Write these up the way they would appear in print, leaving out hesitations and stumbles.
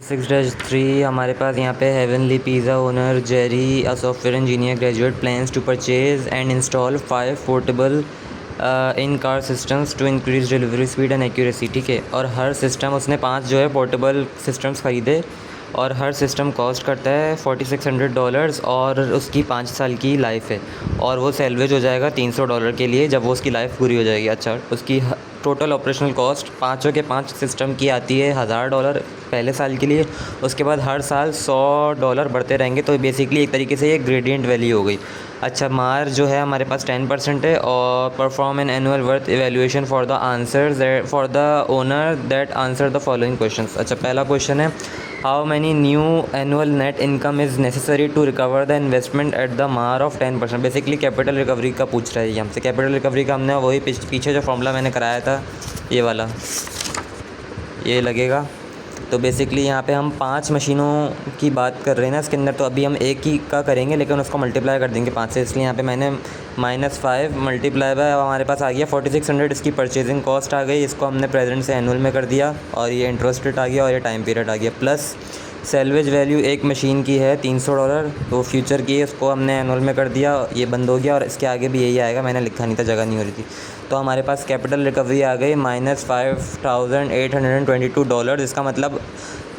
6-3 हमारे पास यहाँ पे heavenly pizza owner Jerry a software engineer graduate plans to purchase and install 5 portable in car systems to increase delivery speed and accuracy. ठीक है, और हर system उसने 5 जो है पोर्टेबल सिस्टम्स ख़रीदे और हर सिस्टम कॉस्ट करता है $4600 और उसकी 5 साल की लाइफ है और वो सेल्वेज हो जाएगा $300 के लिए जब वो उसकी लाइफ पूरी हो जाएगी। अच्छा, उसकी टोटल ऑपरेशनल कॉस्ट पाँचों के 5 सिस्टम की आती है $1000 पहले साल के लिए। उसके बाद हर साल $100 बढ़ते रहेंगे, तो बेसिकली एक तरीके से ये ग्रेडियंट वैल्यू हो गई। अच्छा, मार जो है हमारे पास 10% है और perform an annual worth evaluation for the answer for the owner that answer the following questions. अच्छा, पहला क्वेश्चन है how many new annual net income is necessary to recover the investment at the MARR of 10%। Basically capital recovery का पूछ रहा है ये हमसे। Capital recovery का हमने वही पीछे जो फॉर्मूला मैंने कराया था ये वाला, ये लगेगा। तो बेसिकली यहाँ पे हम 5 मशीनों की बात कर रहे हैं ना इसके अंदर, तो अभी हम एक ही का करेंगे लेकिन उसको मल्टीप्लाई कर देंगे 5 से, इसलिए यहाँ पे मैंने -5 मल्टीप्लाई बाय हमारे पास आ गया 4600। इसकी परचेजिंग कॉस्ट आ गई, इसको हमने प्रेजेंट से एनुअल में कर दिया और ये इंटरेस्ट रेट आ गया और ये टाइम पीरियड आ गया। प्लस सेल्वेज वैल्यू एक मशीन की है $300, तो फ्यूचर की है, उसको हमने एनुअल में कर दिया, ये बंद हो गया और इसके आगे भी यही आएगा, मैंने लिखा नहीं था, जगह नहीं हो रही थी। तो हमारे पास कैपिटल रिकवरी आ गई -$5822। इसका मतलब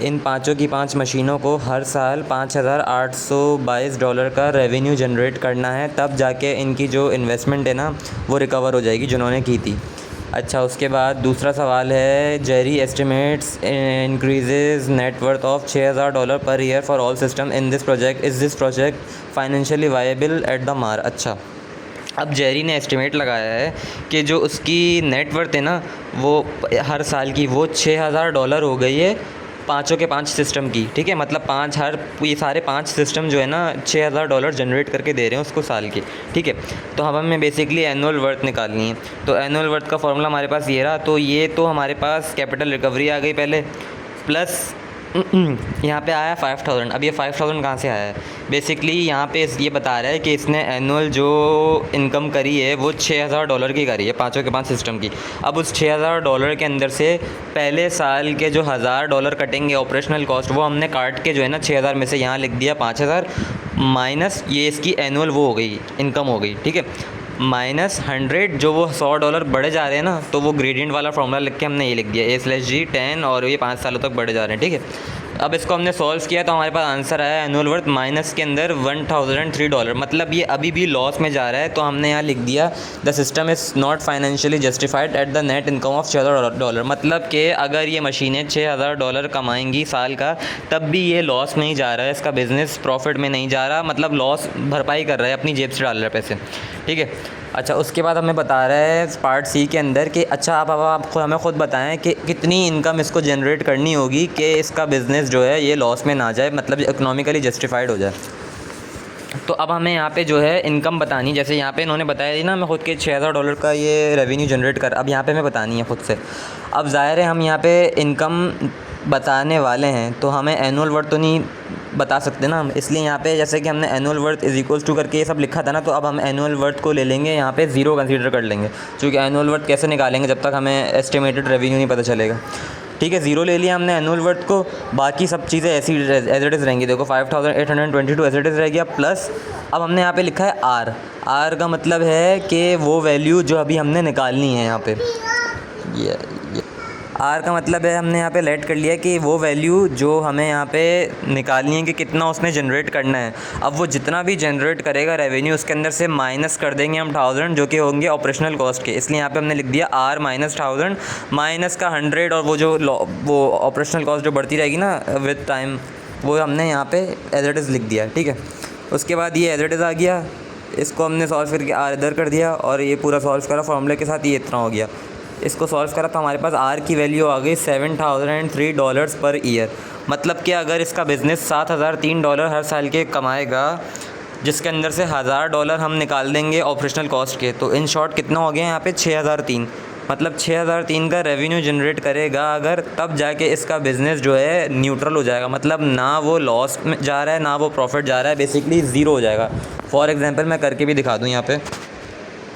इन पाँचों की 5 मशीनों को हर साल $5822 का रेवेन्यू जनरेट करना है, तब जाके इनकी जो इन्वेस्टमेंट है ना वो रिकवर हो जाएगी जिन्होंने की थी। अच्छा, उसके बाद दूसरा सवाल है Jerry estimates increases net worth of $6000 per year for all system in this project. Is this project financially viable eight the मार। अच्छा, अब जेरी ने एस्टिमेट लगाया है कि जो उसकी नेटवर्थ है ना वो हर साल की वो $6000 हो गई है पाँचों के 5 सिस्टम की। ठीक है, मतलब ये सारे 5 सिस्टम जो है ना $6000 जनरेट करके दे रहे हैं उसको साल के। ठीक है, तो अब हमें बेसिकली एनुअल वर्थ निकालनी है। तो एनुअल वर्थ का फॉर्मूला हमारे पास ये रहा। तो ये तो हमारे पास कैपिटल रिकवरी आ गई पहले, प्लस यहाँ पे आया 5000। अब ये 5000 कहाँ से आया है? बेसिकली यहाँ पे ये बता रहा है कि इसने एनुअल जो इनकम करी है वो $6000 की करी है पाँचों के 5 सिस्टम की। अब उस $6000 के अंदर से पहले साल के जो $1000 कटेंगे ऑपरेशनल कॉस्ट, वो हमने काट के जो है ना 6000 में से यहाँ लिख दिया 5000 माइनस ये इसकी एनुअल वो हो गई इनकम हो गई। ठीक है, -100 जो वो $100 बढ़े जा रहे हैं ना, तो वो ग्रेडियंट वाला फॉर्मूला लिख के हमने ये लिख दिया A/G 10 और ये 5 सालों तक बढ़े जा रहे हैं। ठीक है, अब इसको हमने सॉल्व किया तो हमारे पास आंसर आया एनुअल वर्थ माइनस के अंदर $1003। मतलब ये अभी भी लॉस में जा रहा है, तो हमने यहाँ लिख दिया the system is not financially justified at the net income of $6000। मतलब कि अगर ये मशीनें $6000 कमाएंगी साल का, तब भी ये लॉस में ही जा रहा है, इसका बिज़नेस प्रॉफिट में नहीं जा रहा, मतलब लॉस भरपाई कर रहा है, अपनी जेब से डाल रहा है पैसे। ठीक है, अच्छा, उसके बाद हमें बता रहा है पार्ट सी के अंदर कि अच्छा आप हमें ख़ुद बताएं कि कितनी इनकम इसको जनरेट करनी होगी कि इसका बिज़नेस जो है ये लॉस में ना जाए, मतलब इकोनॉमिकली जस्टिफाइड हो जाए। तो अब हमें यहाँ पे जो है इनकम बतानी, जैसे यहाँ पे इन्होंने बताया थी ना मैं ख़ुद के $6000 का ये रेवेन्यू जनरेट कर, अब यहाँ पे हमें बतानी है ख़ुद से। अब ज़ाहिर है हम यहाँ पे इनकम बताने वाले हैं तो हमें एनुअल वर्थ तो नहीं बता सकते ना हम, इसलिए यहाँ पे जैसे कि हमने annual worth is equals to करके ये सब लिखा था ना, तो अब हम एनुअल वर्थ को ले लेंगे, यहाँ पे ज़ीरो कंसीडर कर लेंगे, क्योंकि एनुअल वर्थ कैसे निकालेंगे जब तक हमें एस्टिमेटेड रेवेन्यू नहीं पता चलेगा। ठीक है, ज़ीरो ले लिया हमने एनुअल वर्थ को, बाकी सब चीज़ें ऐसी एज इट इज़ रहेंगी। देखो 5822 एज इट इज़ रह गया, प्लस अब हमने यहाँ पे लिखा है आर का मतलब है कि वो वैल्यू जो अभी हमने निकालनी है यहाँ पे, ये आर का मतलब है हमने यहाँ पे लेट कर लिया कि वो वैल्यू जो हमें यहाँ पे निकालनी है कि कितना उसने जनरेट करना है। अब वो जितना भी जनरेट करेगा रेवेन्यू उसके अंदर से माइनस कर देंगे हम 1000 जो कि होंगे ऑपरेशनल कॉस्ट के, इसलिए यहाँ पे हमने लिख दिया आर -1000 माइनस का 100 और वो ऑपरेशनल कॉस्ट जो बढ़ती रहेगी ना विद टाइम, वो हमने यहाँ पे एज इट इज़ लिख दिया। ठीक है, उसके बाद ये एज इट इज़ आ गया, इसको हमने सॉल्व करके आर इधर कर दिया और ये पूरा सॉल्व करा फॉर्मूले के साथ, ये इतना हो गया। इसको सॉल्व करा तो हमारे पास आर की वैल्यू आ गई $7003 पर ईयर। मतलब कि अगर इसका बिज़नेस $7003 हर साल के कमाएगा, जिसके अंदर से $1000 हम निकाल देंगे ऑपरेशनल कॉस्ट के, तो इन शॉर्ट कितना हो गया यहाँ पे 6003। मतलब 6003 का रेवेन्यू जनरेट करेगा अगर, तब जाके इसका बिज़नेस जो है न्यूट्रल हो जाएगा, मतलब ना वो लॉस में जा रहा है ना वो प्रॉफिट जा रहा है, बेसिकली ज़ीरो हो जाएगा। फॉर एग्जांपल मैं करके भी दिखा दूँ यहाँ पे,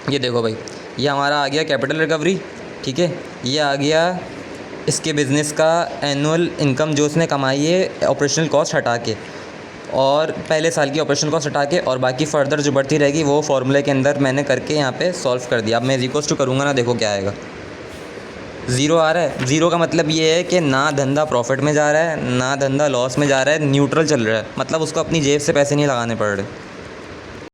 ये देखो भाई, ये हमारा आ गया कैपिटल रिकवरी। ठीक है, ये आ गया इसके बिज़नेस का एनुअल इनकम जो उसने कमाई है ऑपरेशनल कॉस्ट हटा के, और पहले साल की ऑपरेशनल कॉस्ट हटा के, और बाकी फ़र्दर जो बढ़ती रहेगी वो फार्मूले के अंदर मैंने करके यहाँ पे सॉल्व कर दिया। अब मैं इक्वल्स टू करूँगा ना, देखो क्या आएगा। ज़ीरो आ रहा है। ज़ीरो का मतलब ये है कि ना धंधा प्रॉफिट में जा रहा है, ना धंधा लॉस में जा रहा है, न्यूट्रल चल रहा है, मतलब उसको अपनी जेब से पैसे नहीं लगाने पड़ रहे।